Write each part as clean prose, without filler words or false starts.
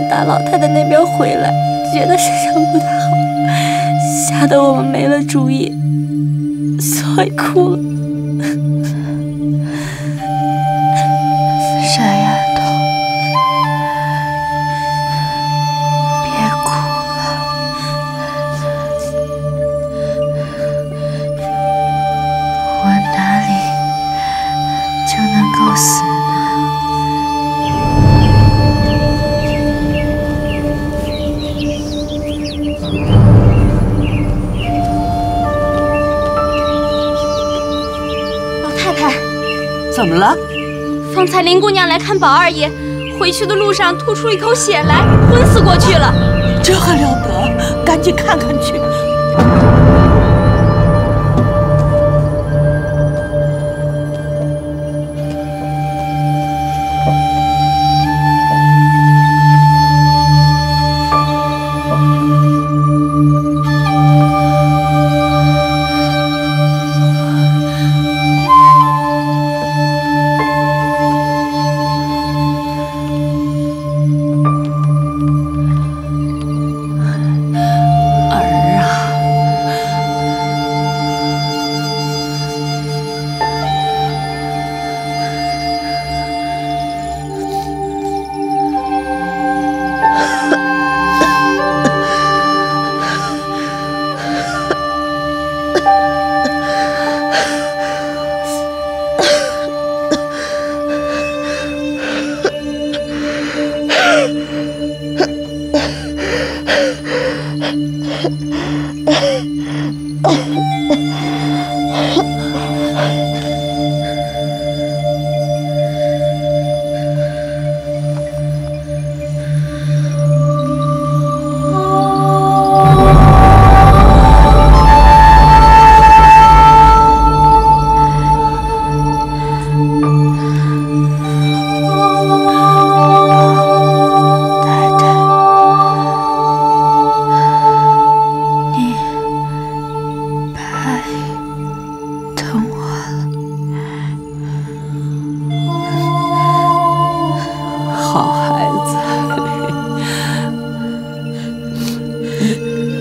大老太太那边回来，觉得身上不太好，吓得我们没了主意，所以哭了。傻丫头，别哭了，我哪里就能够死呢？老太太，怎么了？方才林姑娘来看宝二爷，回去的路上吐出一口血来，昏死过去了。这还了得！赶紧看看去。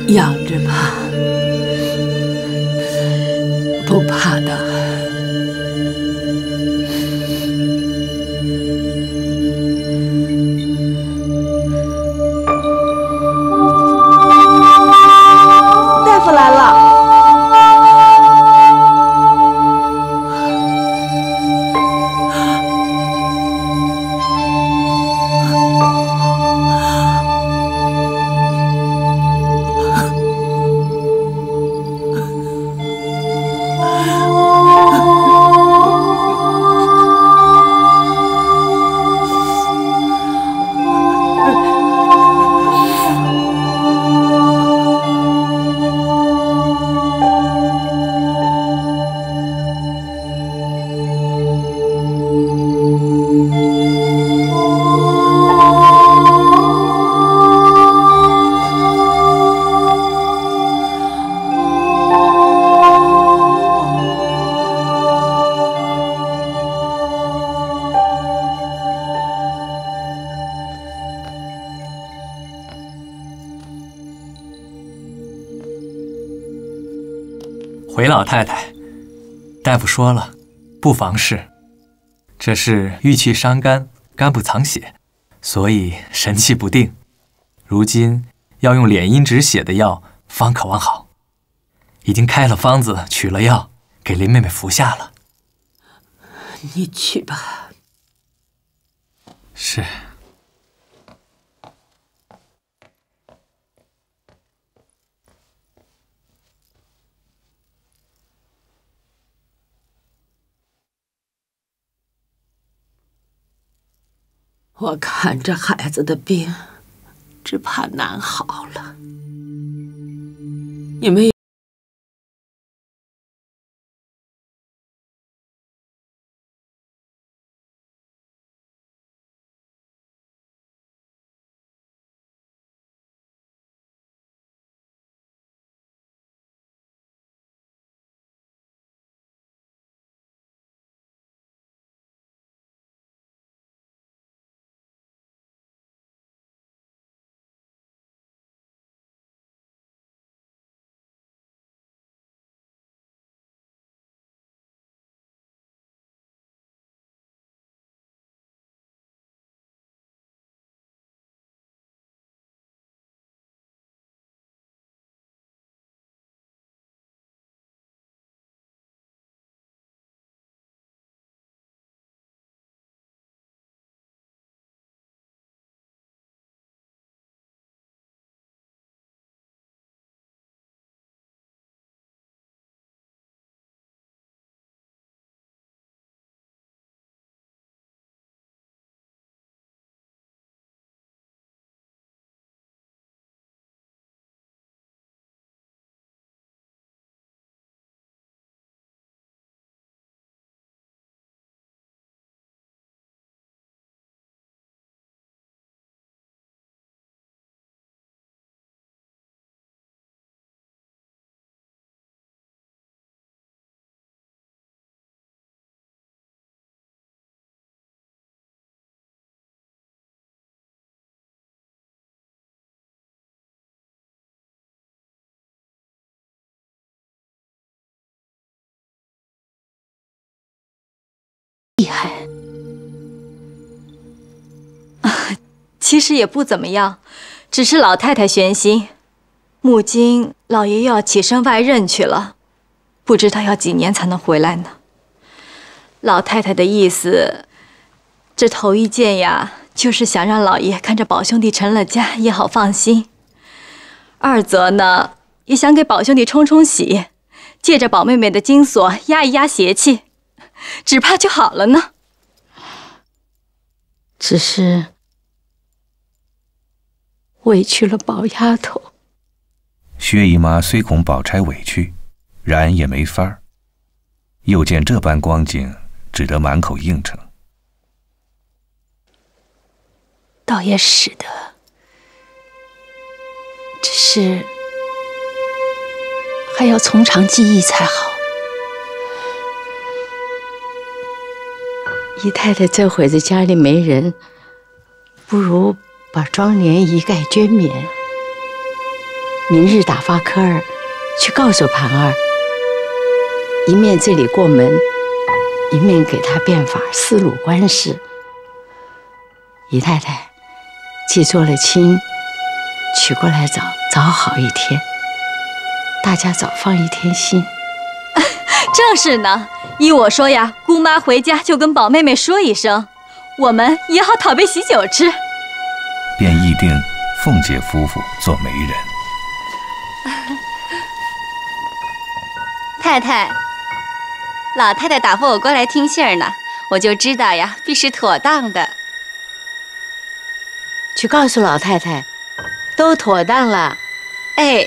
养着吧，不怕的。大夫来了。回老太太，大夫说了，不妨事。这是郁气伤肝，肝不藏血，所以神气不定。如今要用敛阴止血的药，方可望好。已经开了方子，取了药，给林妹妹服下了。你去吧。是。我看这孩子的病，只怕难好了。你们。其实也不怎么样，只是老太太悬心。木金老爷又要起身外任去了，不知道要几年才能回来呢。老太太的意思，这头一件呀，就是想让老爷看着宝兄弟成了家也好放心；二则呢，也想给宝兄弟冲冲喜，借着宝妹妹的金锁压一压邪气，只怕就好了呢。只是委屈了宝丫头。薛姨妈虽恐宝钗委屈，然也没法儿。又见这般光景，只得满口应承。倒也使得，只是还要从长计议才好。姨太太这会子家里没人，不如把庄园一概捐免。明日打发科儿去告诉盘儿，一面这里过门，一面给他变法思路官事。姨太太既做了亲，娶过来早好一天，大家早放一天心。正是呢，依我说呀，姑妈回家就跟宝妹妹说一声，我们也好讨杯喜酒吃。便议定凤姐夫妇做媒人。太太，老太太打发我过来听信儿呢，我就知道呀，必是妥当的。去告诉老太太，都妥当了。哎，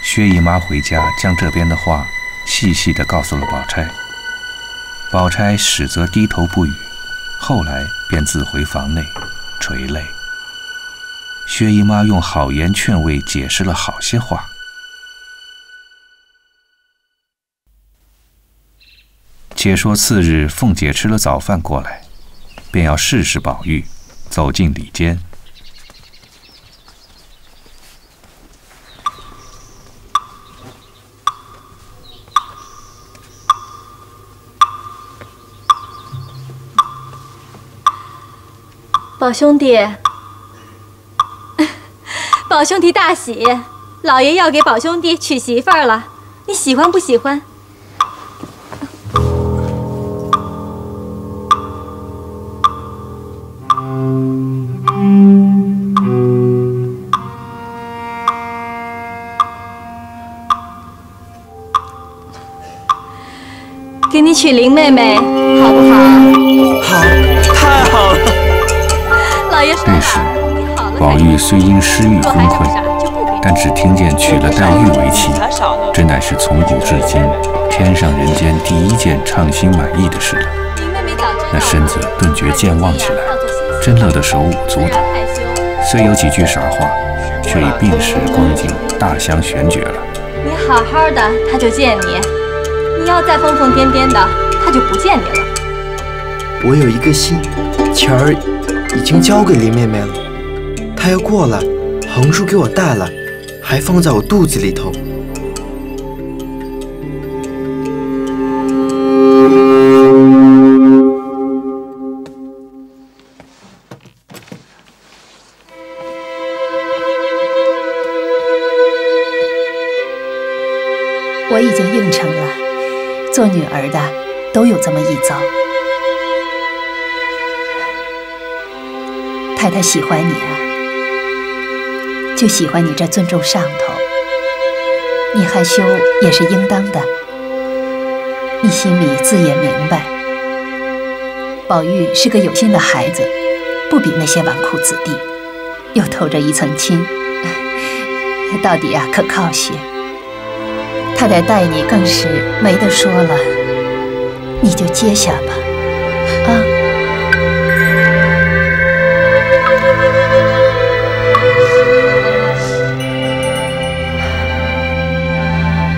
薛姨妈回家将这边的话细细地告诉了宝钗。宝钗始则低头不语，后来便自回房内垂泪。薛姨妈用好言劝慰解释了好些话。且说次日，凤姐吃了早饭过来，便要试试宝玉，走进里间。宝兄弟，宝兄弟大喜，老爷要给宝兄弟娶媳妇儿了，你喜欢不喜欢？给你娶林妹妹，好不好？好，太好了！老爷说这时，宝玉虽因诗欲昏聩，但只听见娶了黛玉为妻，这乃是从古至今天上人间第一件畅心满意的事了。那身子顿觉健忘起来，真乐得手舞足蹈。虽有几句傻话，却已病逝光景大相悬绝了。你好好的，他就见你；你要再疯疯癫癫的，他就不见你了。我有一个信，钱儿已经交给林妹妹了，她要过来，横竖给我带来，还放在我肚子里头。我已经应承了，做女儿的都有这么一遭。太太喜欢你啊，就喜欢你这尊重上头，你害羞也是应当的。你心里自也明白，宝玉是个有心的孩子，不比那些纨绔子弟，又透着一层亲，到底啊可靠些。太太待你更是没得说了，你就接下吧，啊。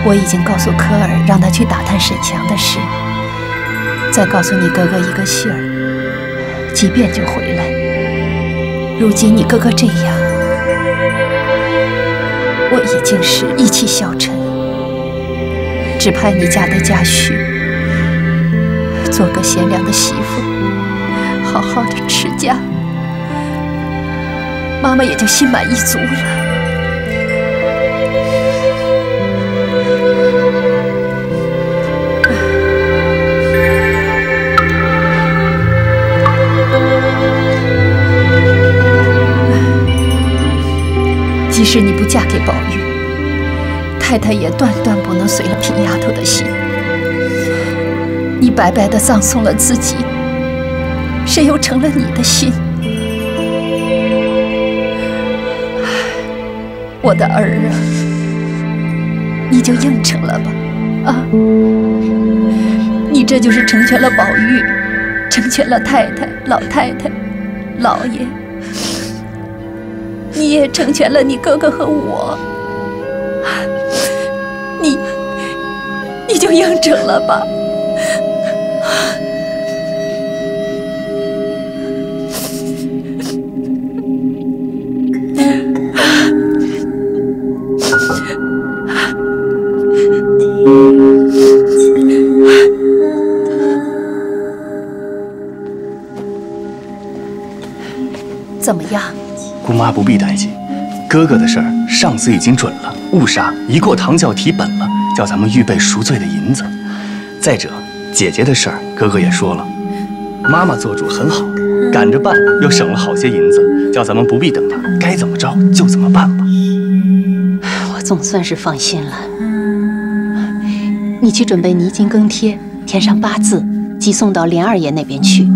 我已经告诉科儿，让他去打探沈祥的事，再告诉你哥哥一个信儿，即便就回来。如今你哥哥这样，我已经是意气消沉，只盼你嫁得家婿，做个贤良的媳妇，好好的持家，妈妈也就心满意足了。即使你不嫁给宝玉，太太也断断不能随了贫丫头的心。你白白的葬送了自己，谁又成了你的心？我的儿啊，你就应承了吧，啊！你这就是成全了宝玉，成全了太太、老太太、老爷，你也成全了你哥哥和我。你就应承了吧。怎么样？姑妈不必担心，哥哥的事儿上司已经准了，误杀一过堂就要提本了，叫咱们预备赎罪的银子。再者，姐姐的事儿哥哥也说了，妈妈做主很好，赶着办又省了好些银子，叫咱们不必等她，该怎么着就怎么办吧。我总算是放心了。你去准备泥金更贴，填上8字，寄送到连二爷那边去。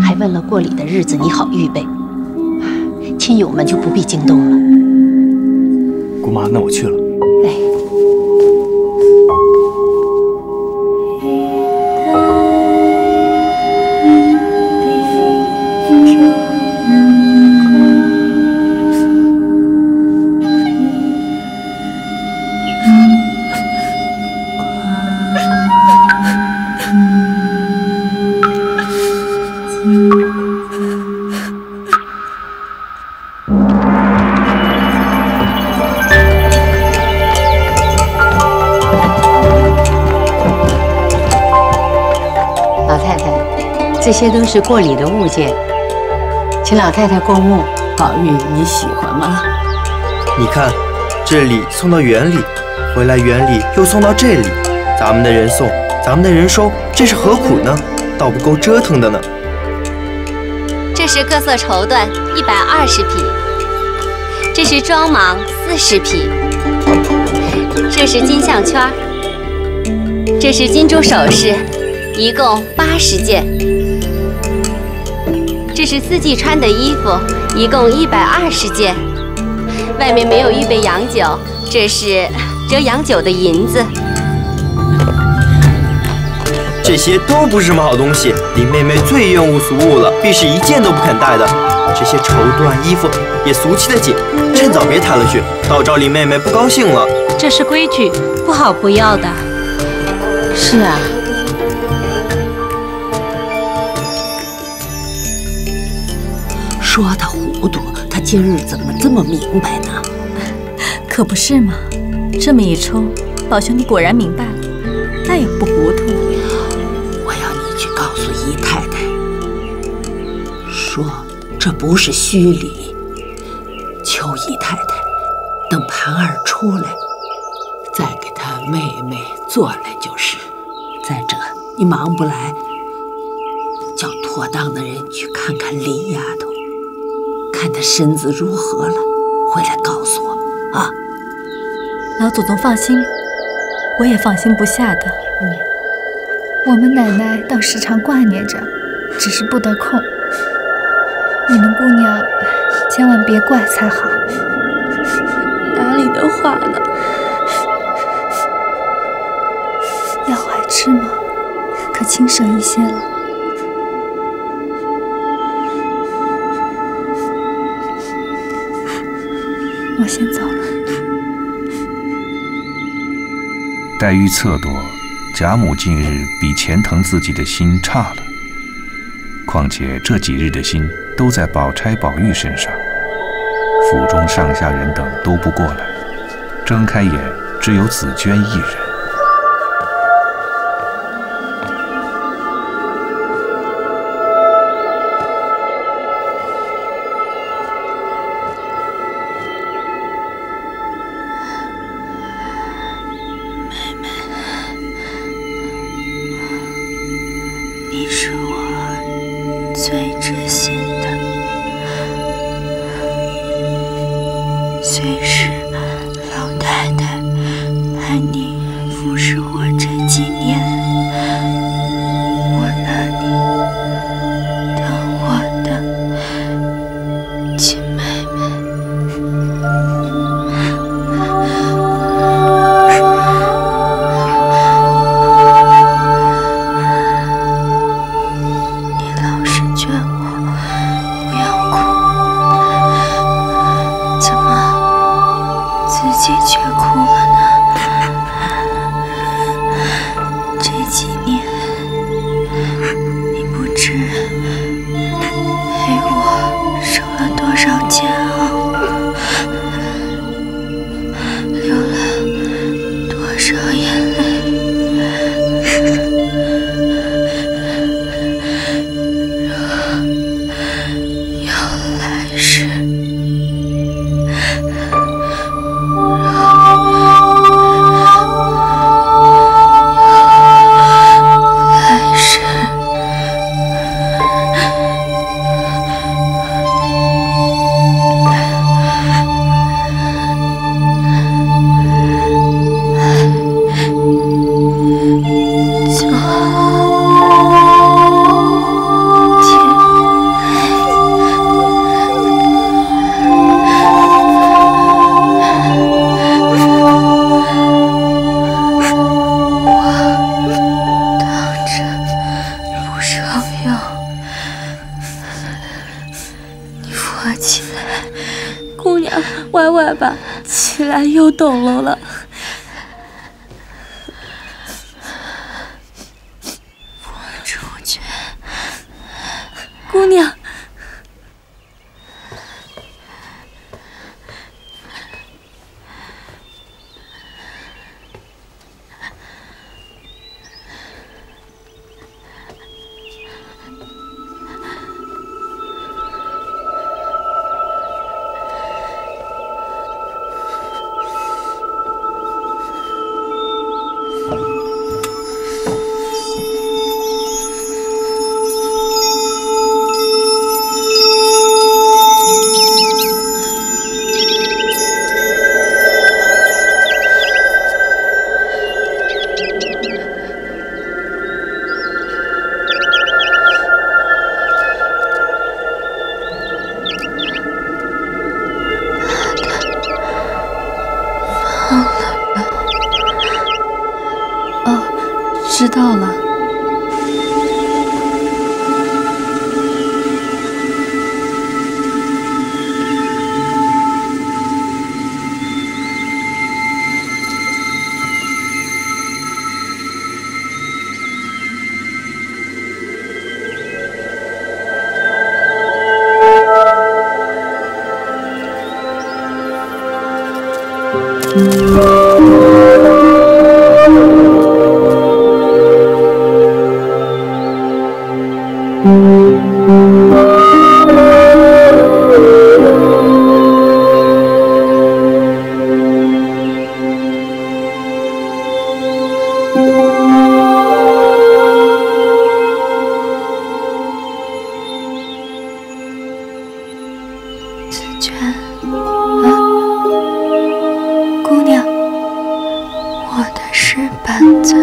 还问了过礼的日子，你好预备。亲友们就不必惊动了。姑妈，那我去了。哎。这些都是过礼的物件，请老太太过目。宝玉，你喜欢吗？你看，这里送到园里，回来园里又送到这里，咱们的人送，咱们的人收，这是何苦呢？倒不够折腾的呢。这是各色绸缎120匹，这是装蟒40匹，这是金项圈，这是金珠首饰，一共80件。这是四季穿的衣服，一共120件。外面没有预备洋酒，这是折洋酒的银子。这些都不是什么好东西，林妹妹最厌恶俗物了，必是一件都不肯带的。这些绸缎衣服也俗气的紧，趁早别抬了去，倒招林妹妹不高兴了。这是规矩，不好不要的。是啊。说他糊涂，他今日怎么这么明白呢？可不是嘛，这么一抽，宝兄你果然明白了，那也不糊涂。我要你去告诉姨太太，说这不是虚礼，求姨太太等盘儿出来，再给他妹妹做来就是。再者，你忙不来，叫妥当的人去看看林丫头。看她身子如何了，回来告诉我啊！老祖宗放心，我也放心不下的。我们奶奶倒时常挂念着，只是不得空。你们姑娘千万别怪才好。哪里的话呢？药还吃吗？可轻省一些了。我先走了。黛玉恻多，贾母近日比前疼自己的心差了。况且这几日的心都在宝钗、宝玉身上，府中上下人等都不过来，睁开眼只有紫鹃一人。虽是老太太派你服侍我这几年，我拿你当我的亲妹妹。你老是劝我不要哭，怎么自己却哭了呢？这几年，你不知陪我受了多少煎熬，流了多少眼泪。若有来世，起来，姑娘，歪歪吧，起来又抖搂了。我出去，姑娘。知道了。姑娘，我的石板子。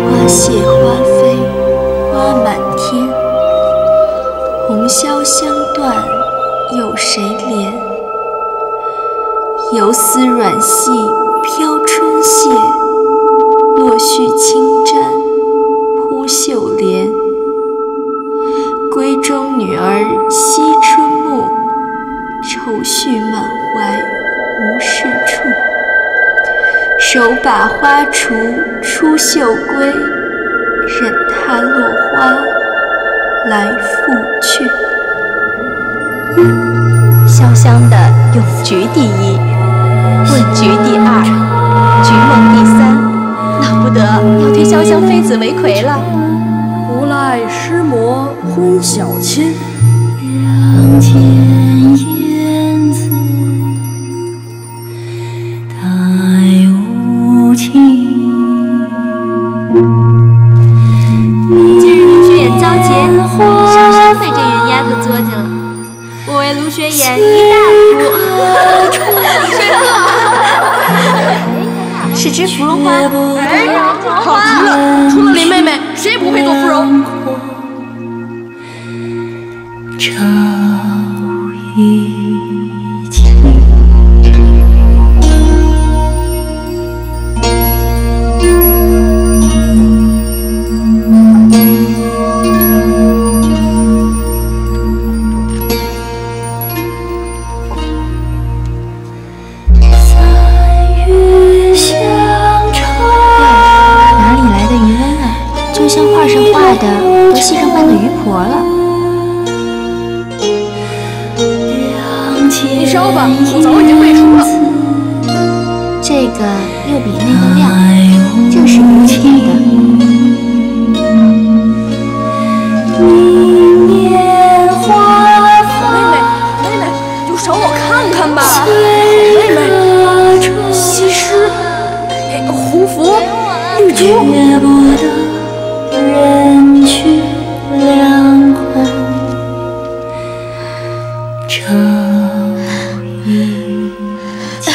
花谢花飞花满天，红绡香断有谁怜？游丝软细飘春榭，落絮轻沾扑绣帘。闺中女儿惜春暮，愁绪满怀无是处。手把花锄出岫归，任它落花来复去。潇湘的咏菊第一，问菊第二，菊梦第三，闹不得要推潇湘妃子为魁了。无赖诗魔昏小千，两千燕子待无情。今日居远遭劫，潇湘被这云鸭子作践了。我为卢雪眼一大夫。是只芙蓉花。好极了！除了林妹妹，谁不配做芙蓉？朝一情。像画上画的和戏上扮的鱼婆了。你烧吧，我早已经备熟了。这个又比那个亮，正是无情的。妹妹，就赏我看看吧。好妹妹，西施、胡服、绿珠。人去两宽，朝一情。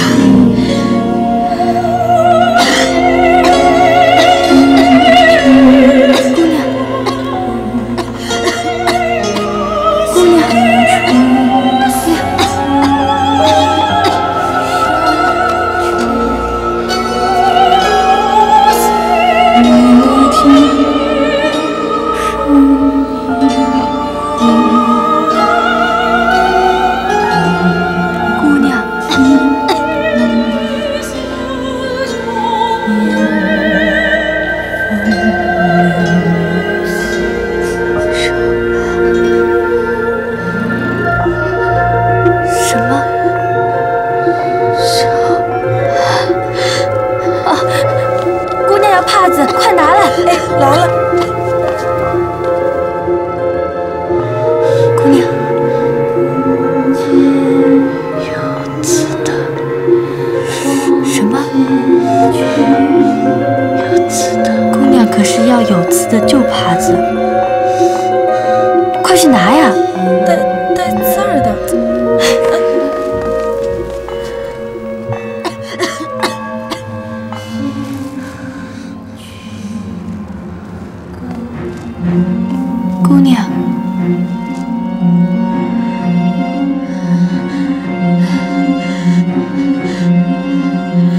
姑娘，快拿来！哎，来了。姑娘，有刺的。什么？有刺的。姑娘可是要有刺的旧耙子，快去拿呀！带刺儿的。姑娘，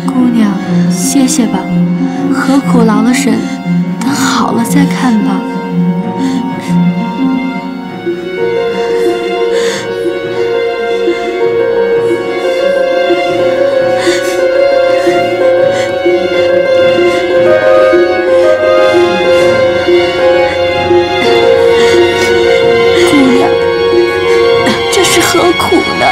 姑娘，歇歇吧，何苦劳了神？等好了再看吧。何苦呢？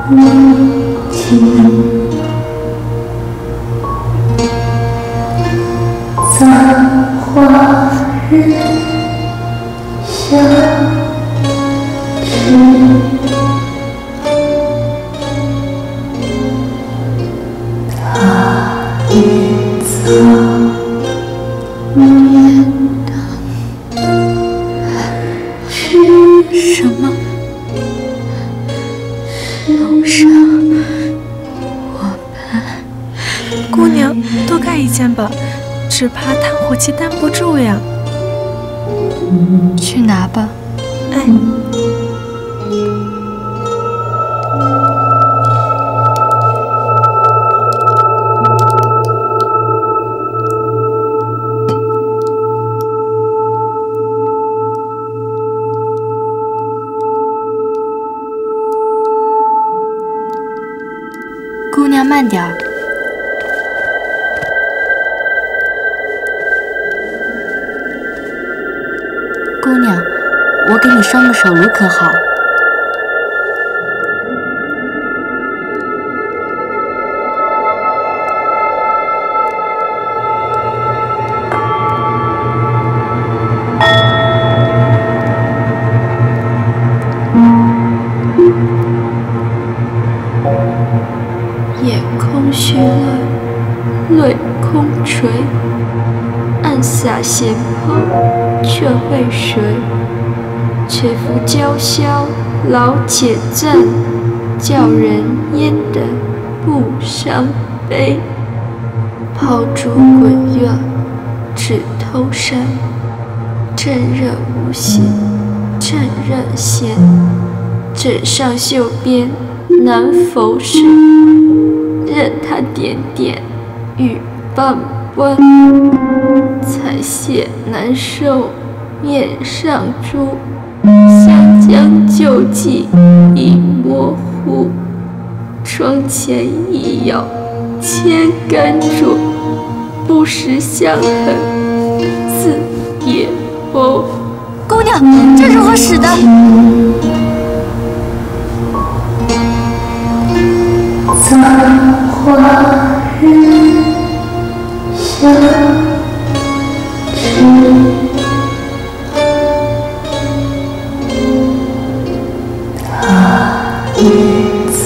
什么？楼上，我们姑娘多盖一间吧，只怕炭火气担不住呀。去拿吧。哎。姑娘慢点儿。姑娘，我给你烧个手炉可好？眼空虚了，泪空垂，按下弦抛，却为谁？且扶娇绡，老且赞，叫人焉得不伤悲？抛烛滚月，指头山，正热无心，正热闲。枕上绣边，难否是？任他点点雨半弯，彩屑难收面上珠。湘江旧迹已模糊，窗前一咬千竿柝。不识相恨自野鸥。姑娘，这如何使的？葬花人相知，他日藏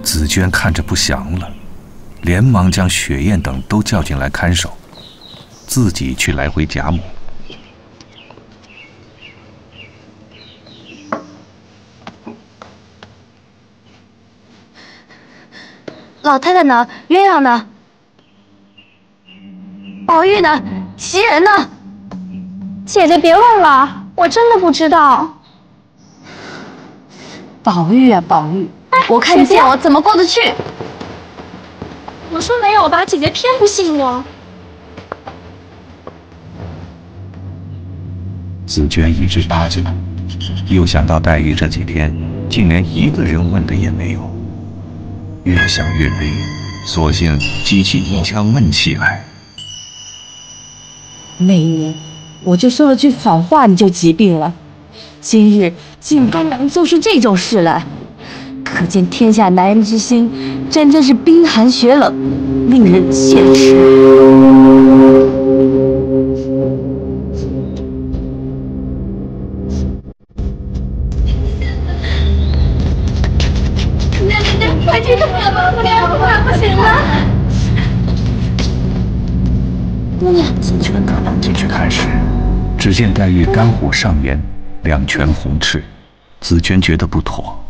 紫娟看着不祥了，连忙将雪雁等都叫进来看守，自己去来回贾母。老太太呢？鸳鸯呢？宝玉呢？袭人呢？姐姐别问了，我真的不知道。宝玉啊，宝玉，我看你见我怎么过得去？我说没有吧，姐姐偏不信我。紫娟一知八九，又想到黛玉这几天竟连一个人问的也没有，越想越悲，索性激起一腔闷气来。那年我就说了句谎话，你就疾病了，今日竟都能做出这种事来，可见天下男人之心真是冰寒雪冷，令人切齿。快去救我吧，姑娘，快不行了！姑娘，进去看时，只见黛玉肝火上炎，两拳红赤。紫娟觉得不妥，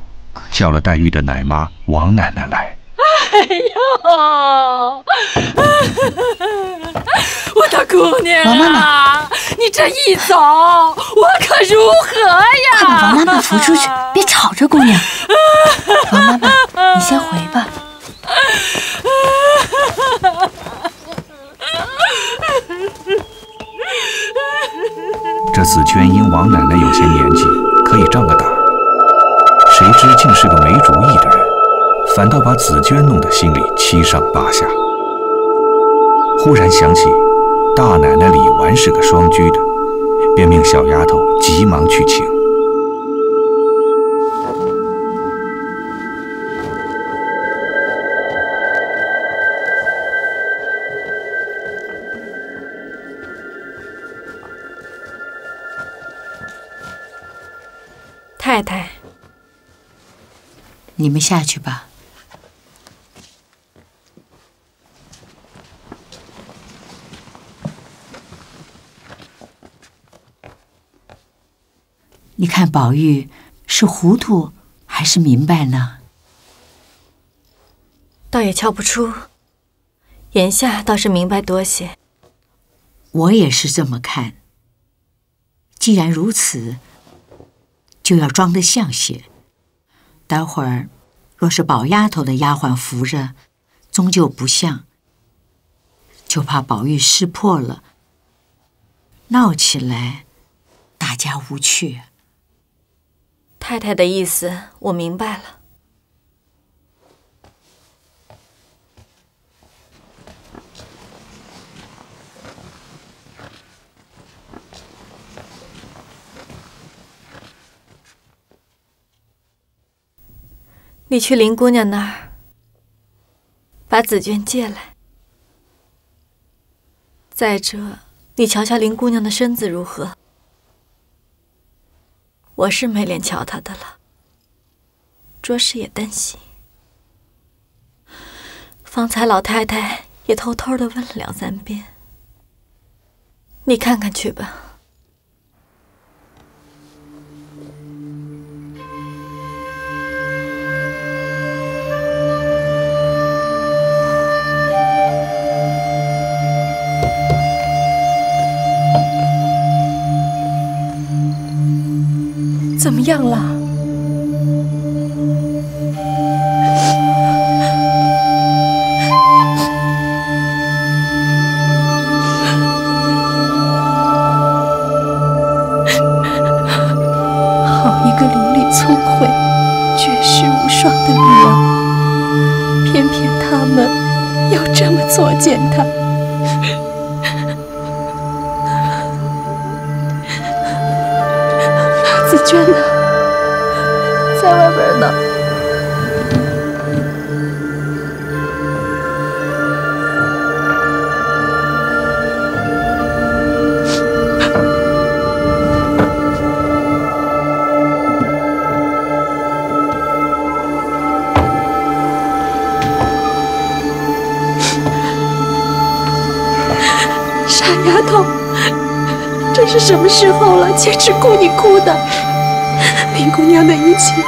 叫了黛玉的奶妈王奶奶来。哎呦，我的姑娘王妈妈，你这一走，我可如何呀？快把王妈妈扶出去，别吵着姑娘。王妈妈，你先回吧。这紫娟因王奶奶有些年纪，可以仗个胆儿，谁知竟是个没主意的人，反倒把紫娟弄得心里七上八下。忽然想起大奶奶李纨是个双居的，便命小丫头急忙去请。太太，你们下去吧。你看宝玉是糊涂还是明白呢？倒也瞧不出，眼下倒是明白多些。我也是这么看。既然如此，就要装得像些。待会儿若是宝丫头的丫鬟扶着，终究不像，就怕宝玉识破了，闹起来大家无趣。太太的意思我明白了。你去林姑娘那儿，把紫娟借来。再者，你瞧瞧林姑娘的身子如何？我是没脸瞧她的了，着实也担心。方才老太太也偷偷地问了2、3遍，你看看去吧。怎么样了？好一个伶俐聪慧、绝世无双的女儿，偏偏他们要这么作践她。紫娟呢？在外边呢。傻丫头，这是什么时候了，且只顾你哭的？林姑娘的衣裙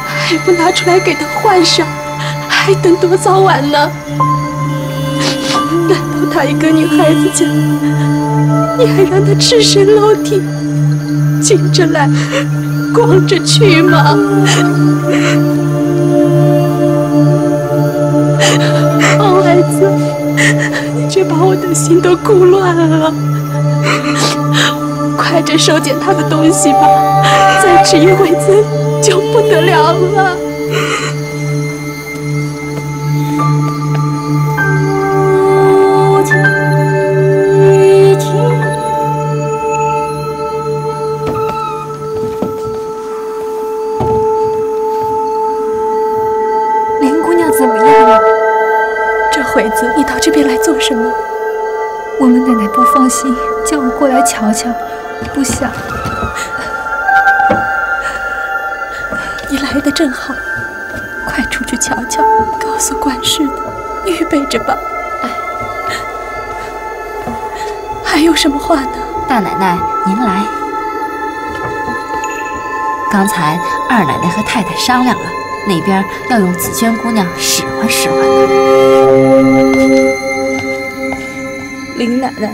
还不拿出来给她换上，还等多早晚呢？难道她一个女孩子家，你还让她赤身露体，紧着来，光着去吗？好孩子，你却把我的心都顾乱了。快着收捡她的东西吧，再迟一会子就不得了了。林姑娘怎么样了？这会子你到这边来做什么？我们奶奶不放心，叫我过来瞧瞧。不想，你来的正好，快出出去瞧瞧，告诉管事的，预备着吧。还有什么话呢？大奶奶，您来。刚才二奶奶和太太商量了，那边要用紫鹃姑娘使唤使唤的。林奶奶，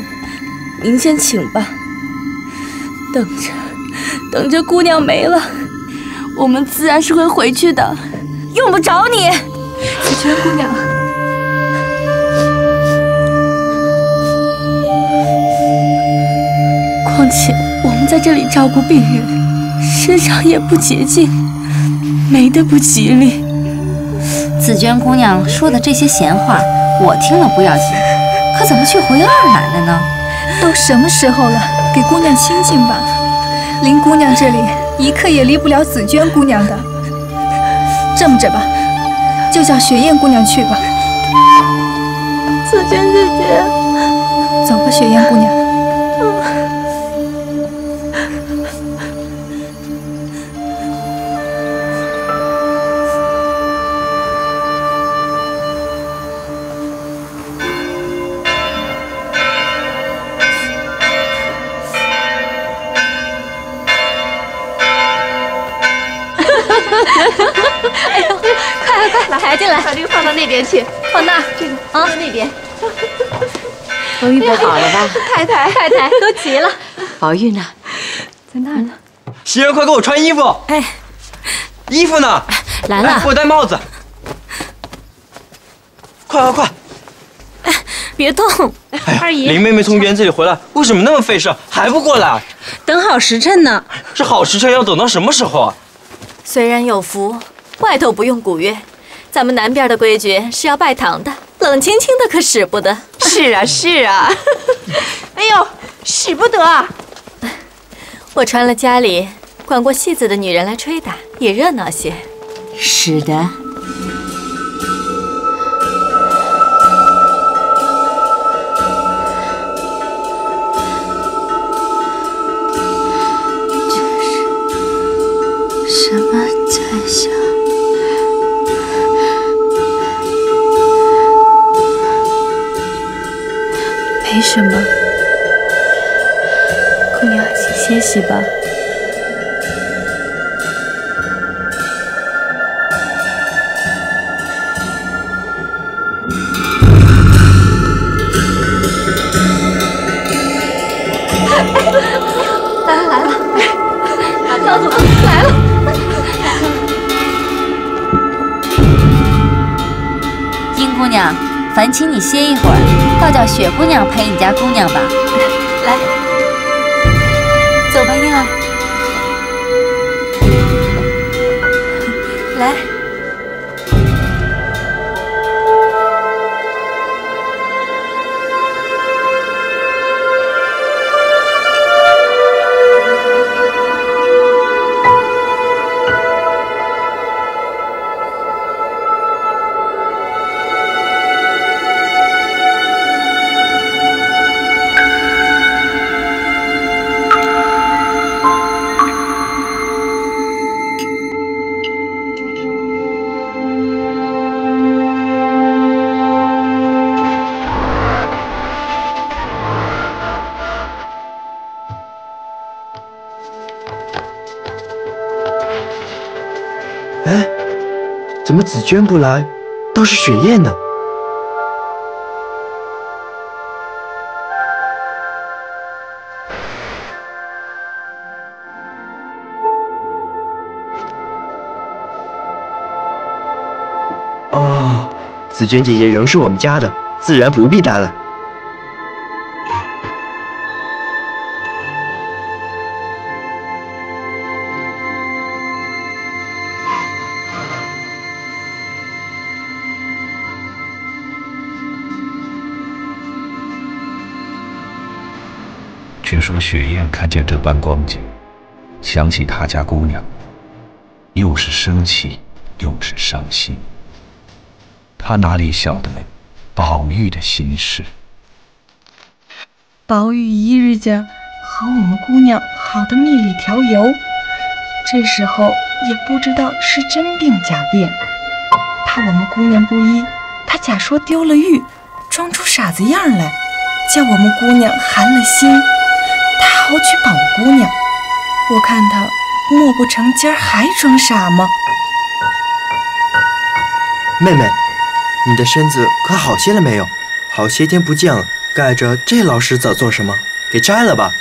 您先请吧。等着姑娘没了，我们自然是会回去的，用不着你。紫鹃姑娘，况且我们在这里照顾病人，身上也不洁净，没得不吉利。紫鹃姑娘说的这些闲话，我听了不要紧，可怎么却回二奶奶呢？都什么时候了，给姑娘清静吧。林姑娘这里一刻也离不了紫鹃姑娘的。这么着吧，就叫雪雁姑娘去吧。紫鹃姐姐，走吧，雪雁姑娘。哎呦，快抬进来，把这个放到那边去，放那儿，这个啊，那边。都预备好了吧？太太都齐了。宝玉呢？在那儿呢。袭人，快给我穿衣服！哎，衣服呢？来了，给我戴帽子。快！哎，别动！二姨，林妹妹从园子里回来，为什么那么费事，还不过来？等好时辰呢。这好时辰要等到什么时候啊？虽然有福，外头不用鼓乐，咱们南边的规矩是要拜堂的，冷清清的可使不得。是啊。哎呦，使不得啊！我传了家里管过戏子的女人来吹打，也热闹些。是的。什么在想？没什么，姑娘请歇息吧。来了，老祖宗来了。姑娘，烦请你歇一会儿，倒叫雪姑娘陪你家姑娘吧。来，走吧，婴儿。来。哎，怎么紫鹃不来，倒是雪雁呢？哦，紫鹃姐姐仍是我们家的，自然不必担了。却说雪雁看见这般光景，想起他家姑娘，又是生气又是伤心。她哪里晓得宝玉的心事？宝玉一日间和我们姑娘好的蜜里调油，这时候也不知道是真病假变。怕我们姑娘不依，他假说丢了玉，装出傻子样来，叫我们姑娘寒了心，他好去保姑娘。我看他莫不成今儿还装傻吗？妹妹，你的身子可好些了没有？好些天不见了，盖着这老石子做什么？给摘了吧。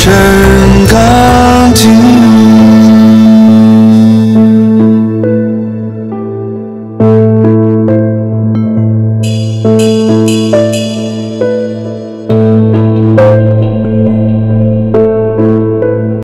真干净。